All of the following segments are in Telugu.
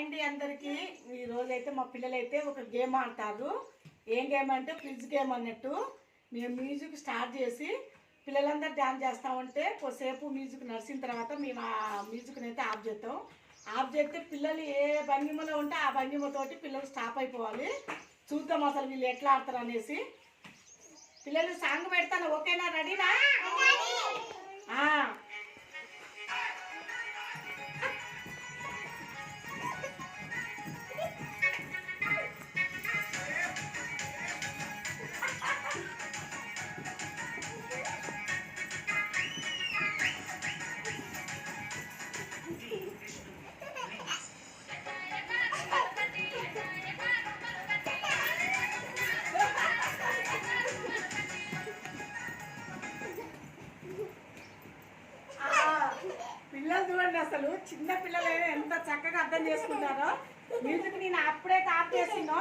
అండి అందరికి ఈ రోజు అయితే మా పిల్లలు అయితే ఒక గేమ్ ఆడతారు. ఏం గేమ్ అంటే క్విజ్ గేమ్ అన్నట్టు. మేము మ్యూజిక్ స్టార్ట్ చేసి పిల్లలందరూ డాన్స్ చేస్తూ ఉంటే కొద్దిసేపు మ్యూజిక్ నడిచిన తర్వాత మేము ఆ మ్యూజిక్ని అయితే ఆఫ్ చేస్తాం. ఆఫ్ చేస్తే పిల్లలు ఏ భంగిమలో ఉంటే ఆ భంగిమతోటి పిల్లలు స్టాప్ అయిపోవాలి. చూద్దాం అసలు వీళ్ళు ఎట్లా ఆడతారు అనేసి. పిల్లలు సాంగ్ పెడతాను, ఓకేనా? రెడీనా? పిల్లలు చూడండి, అసలు చిన్న పిల్లలైనా ఎంత చక్కగా అర్థం చేసుకుంటారో. మ్యూజిక్ నేను అప్పుడైతే ఆఫ్ చేసినో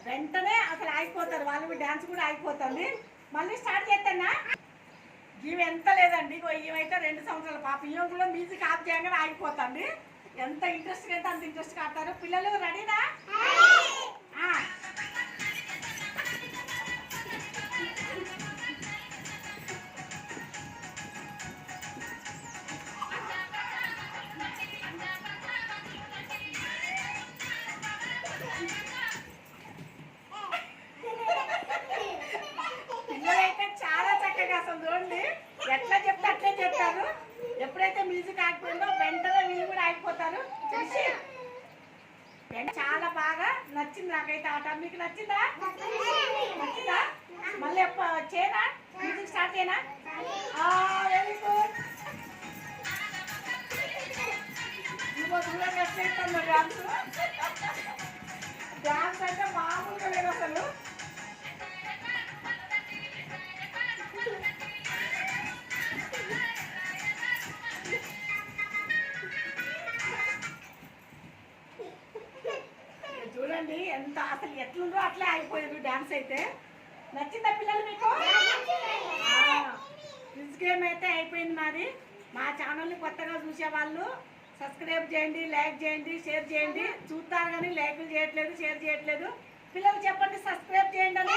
వెంటనే అసలు ఆగిపోతారు వాళ్ళు, డ్యాన్స్ కూడా ఆగిపోతుంది. మళ్ళీ స్టార్ట్ చేస్తానా? ఇవి ఎంత లేదండి, ఇవైతే 2 సంవత్సరాల పాప. ఇవి కూడా మ్యూజిక్ ఆఫ్ చేయగానే ఆగిపోతుంది. ఎంత ఇంట్రెస్ట్గా అయితే అంత ఇంట్రెస్ట్గా ఆడతారు. పిల్లలు రెడీనా? పిల్లలైతే చాలా చక్కగా అసలు చూడండి ఎట్లా చెప్తే అట్లే చెప్తారు. ఎప్పుడైతే మ్యూజిక్ ఆగిపోయిందో వెంటనే వీళ్ళు కూడా ఆగిపోతారు. చాలా బాగా నచ్చింది నాకైతే ఆట. మీకు నచ్చిందా? నచ్చిందా? మళ్ళీ చేయనా? మ్యూజిక్ స్టార్ట్ చేయనా? Very good. డాన్స్ డాన్స్ అయితే మామూలుగా లేదు అసలు. చూడండి ఎంత అసలు ఎట్లుందో అట్లే ఆగిపోయారు. డాన్స్ అయితే నచ్చిందా పిల్లలు మీకు? క్విజ్ గేమ్ అయితే అయిపోయింది మాది. మా ఛానల్ని కొత్తగా చూసే వాళ్ళు సబ్స్క్రైబ్ చేయండి, లైక్ చేయండి, షేర్ చేయండి. చూస్తారు కానీ లైక్లు చేయట్లేదు, షేర్ చేయట్లేదు. పిల్లలు చెప్పండి, సబ్స్క్రైబ్ చేయండి అని.